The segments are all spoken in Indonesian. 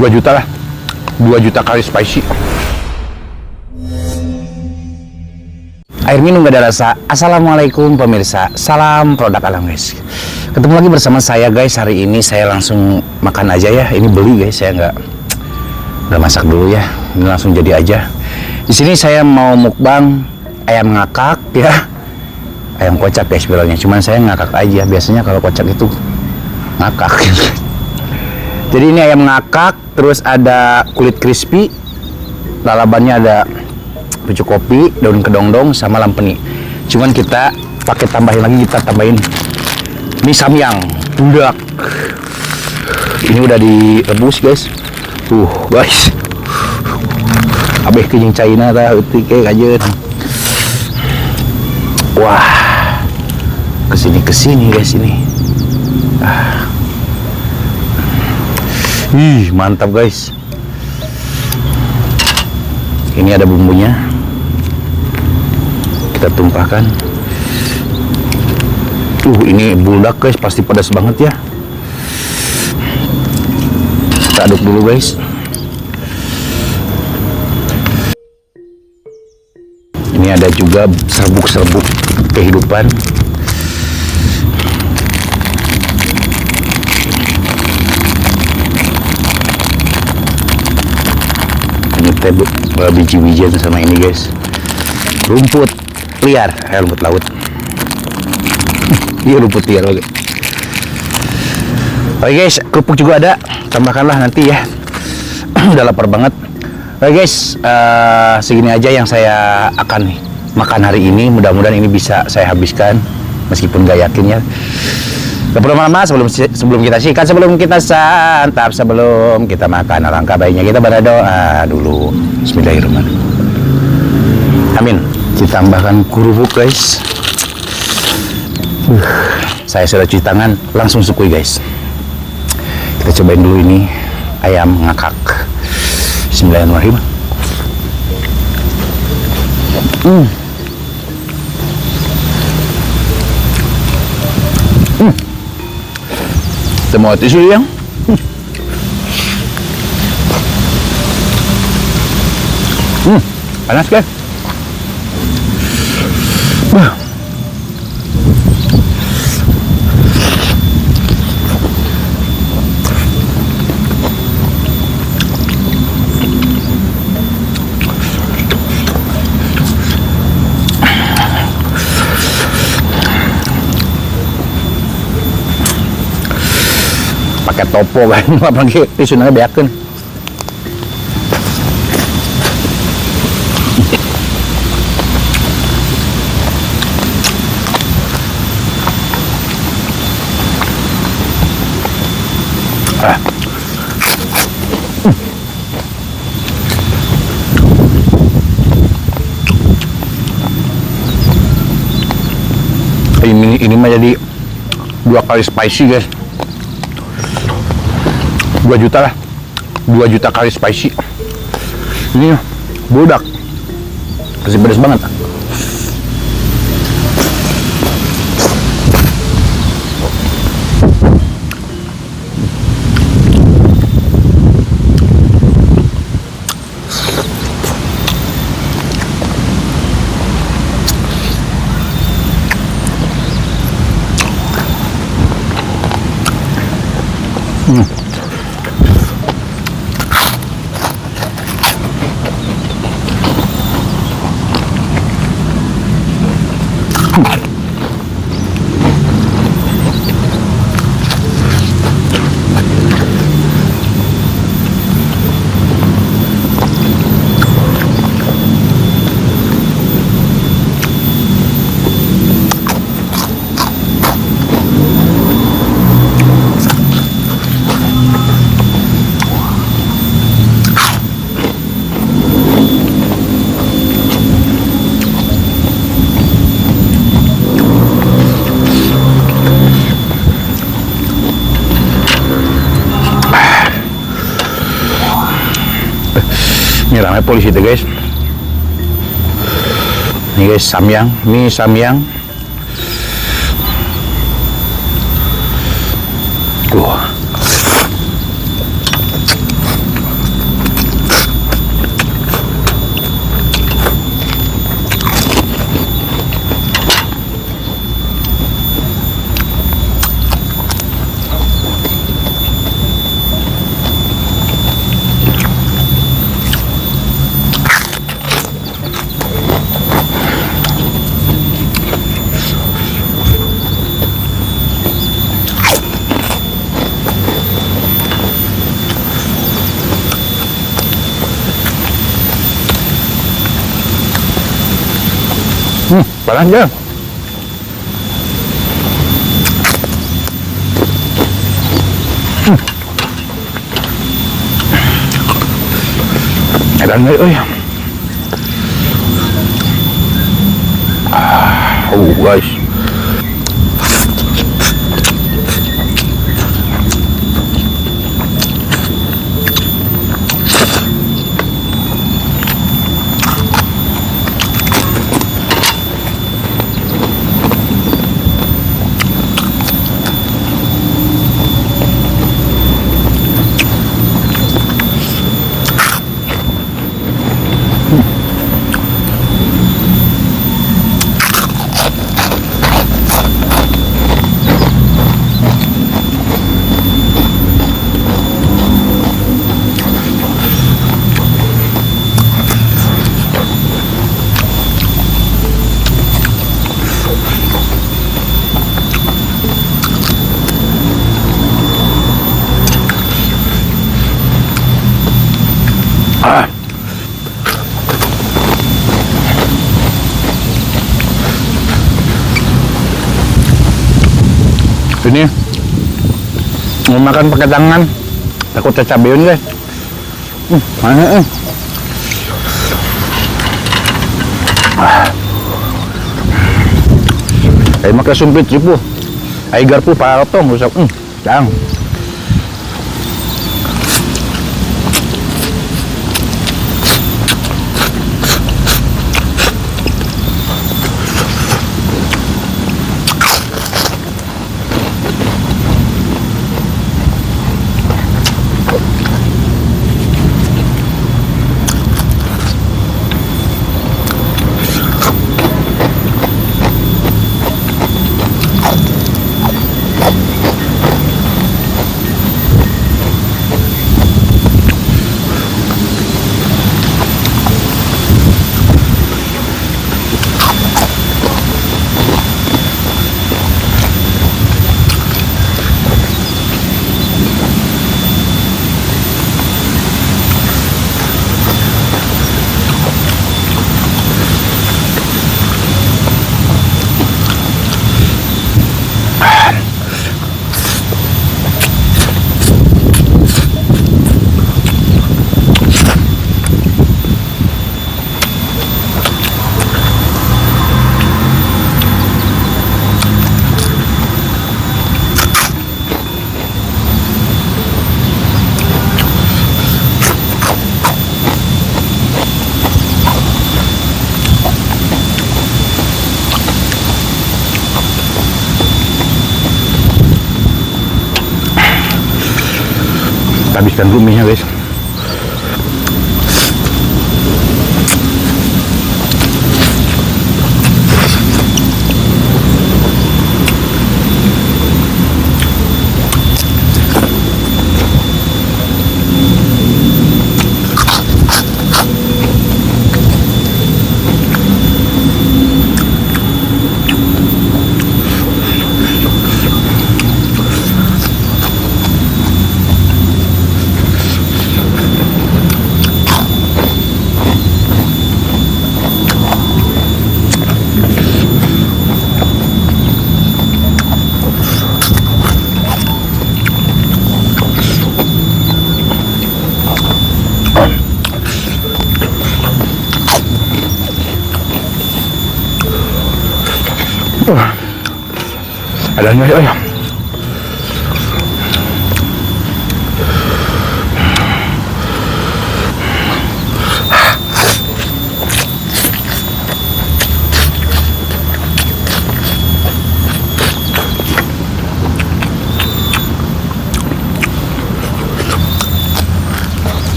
2 juta lah, 2 juta kali spicy. Air minum gak ada rasa. Assalamualaikum pemirsa, salam produk alam guys. Ketemu lagi bersama saya guys. Hari ini saya langsung makan aja ya. Ini beli guys, saya nggak masak dulu ya. Ini langsung jadi aja. Di sini saya mau mukbang ayam ngakak ya. Ayam kocak guys bilangnya. Cuman saya ngakak aja. Biasanya kalau kocak itu ngakak. Jadi ini ayam ngakak, terus ada kulit crispy, lalabannya ada pucuk kopi, daun kedongdong, sama lampeni. Cuman kita pakai tambahin lagi, kita tambahin mie samyang, budak. Ini udah direbus guys. Tuh guys, abeh kenyang China tah eutik kajeun. Wah, kesini guys ini. Ih, mantap guys. Ini ada bumbunya. Kita tumpahkan. Ini buldak guys, pasti pedas banget ya. Kita aduk dulu guys. Ini ada juga serbuk-serbuk kehidupan. Ini teh biji-bijian sama ini guys, rumput liar, rumput laut. Iya, rumput liar lagi. Oke guys, kerupuk juga ada, tambahkanlah nanti ya. Udah lapar banget. Oke guys, segini aja yang saya akan makan hari ini. Mudah-mudahan ini bisa saya habiskan, meskipun gak yakin ya. Gak perlu lama-lama, sebelum kita sikat, sebelum kita santap, sebelum kita makan, alangkah baiknya kita berdoa dulu. Bismillahirrahmanirrahim. Amin. Ditambahkan kerupuk guys. Saya sudah cuci tangan, langsung sukui guys. Kita cobain dulu ini ayam ngakak. Bismillahirrahmanirrahim. Semua tisu yang panas kan? Pakai topo kan, apalagi tisunnya beakeun. Ini mah jadi 2 kali spicy guys. 2 juta lah, 2 juta kali spicy. Ini budak, masih pedas banget. Ini ramai polisi tuh guys. Ini guys, samyang, mie samyang. Panas ya. Edan euy. Guys. Ini mau makan pakai tangan, takut cacabeun guys. Mana Ay makan sumpit cipu, ay garpu patong usap, cang. Habiskan dulu minyak guys. Adanya ya.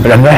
Pelan gue.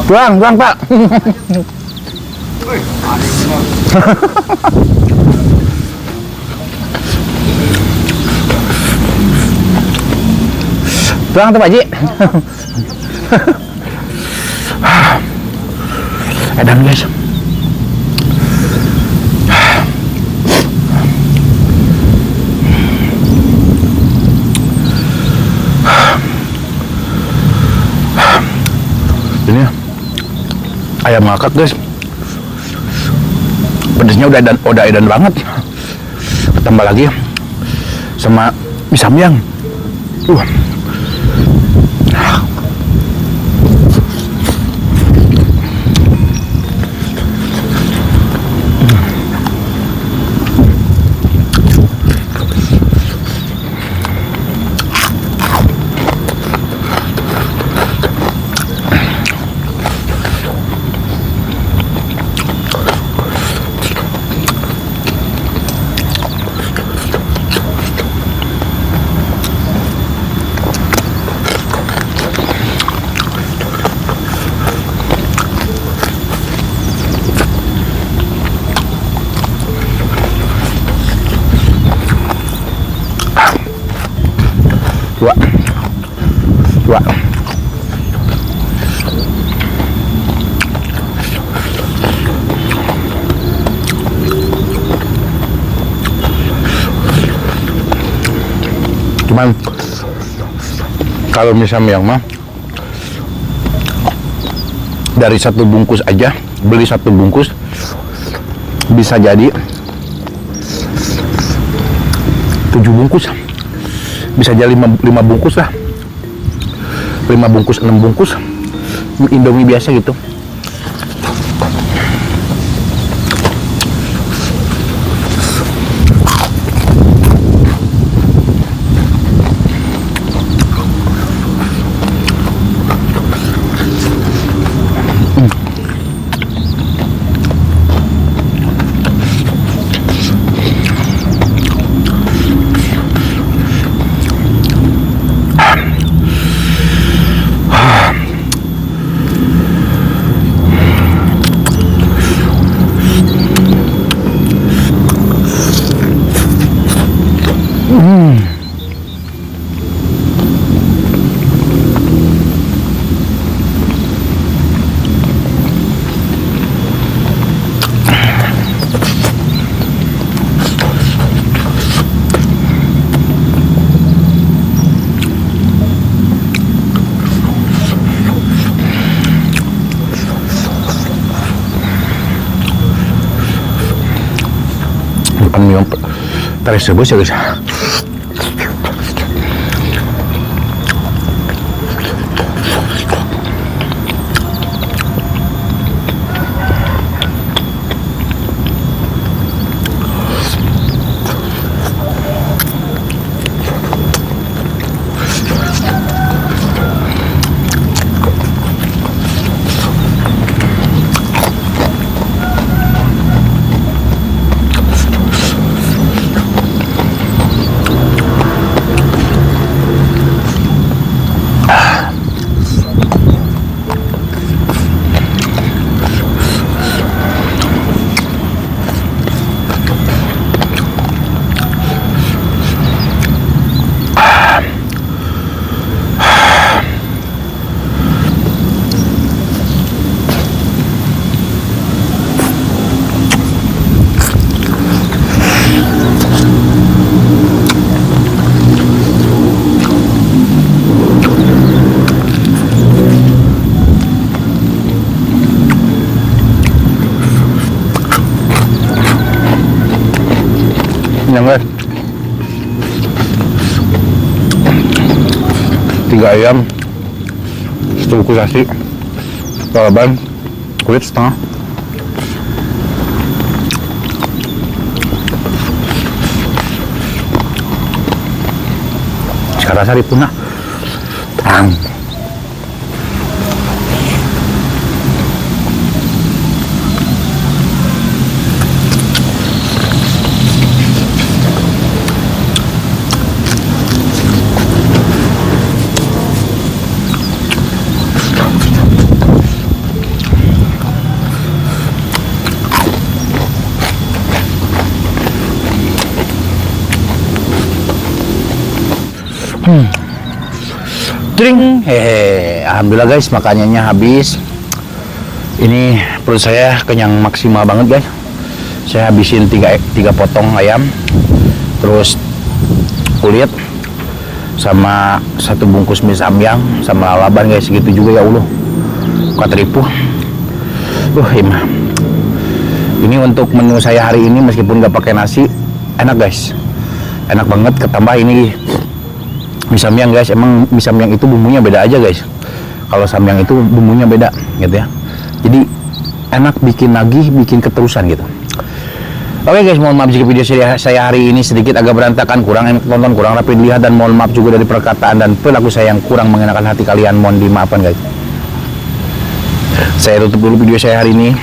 Buang, Pak. Buang tuh Pak Ji. Edan guys. Ini ayam ngakak guys, pedasnya udah edan banget, tambah lagi sama mie samyang. Dua. Cuman kalau misalnya yang mah dari satu bungkus aja, beli satu bungkus bisa jadi 7 bungkus, bisa jadi 5 bungkus lah, 5 bungkus 6 bungkus Indomie biasa gitu. Mie tersebut ya guys. kenyang guys. 3 ayam, 1 bungkus nasi, lalaban, kulit setengah. Sekarang sari tuna. Dring, hehe, alhamdulillah guys, makanannya habis. Ini perut saya kenyang maksimal banget guys. Saya habisin 3 potong ayam, terus kulit, sama 1 bungkus mie samyang, sama lalaban guys, segitu juga ya Allah. Kateripu. Imah. Ini untuk menu saya hari ini meskipun gak pakai nasi, enak guys, enak banget. Ketambah ini mie samyang guys, emang mie samyang itu bumbunya beda aja guys. Kalau samyang itu bumbunya beda gitu ya. Jadi enak, bikin lagi, bikin keterusan gitu. Oke guys, mohon maaf jika video saya hari ini sedikit agak berantakan, kurang enak tonton, kurang rapi dilihat, dan mohon maaf juga dari perkataan dan perilaku saya yang kurang mengenakan hati kalian. Mohon dimaafkan guys. Saya tutup dulu video saya hari ini.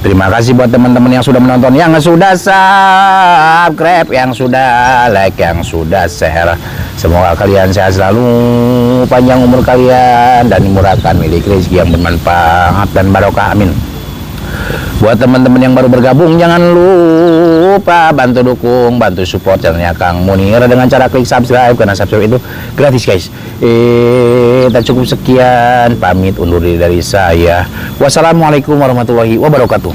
Terima kasih buat teman-teman yang sudah menonton, yang sudah subscribe, yang sudah like, yang sudah share. Semoga kalian sehat selalu, panjang umur kalian, dan dimurahkan milik rezeki yang bermanfaat dan barokah, amin. Buat teman-teman yang baru bergabung, jangan lupa bantu dukung, bantu support channelnya Kang Munir dengan cara klik subscribe, karena subscribe itu gratis guys. Tak cukup sekian, pamit undur diri dari saya. Wassalamualaikum warahmatullahi wabarakatuh.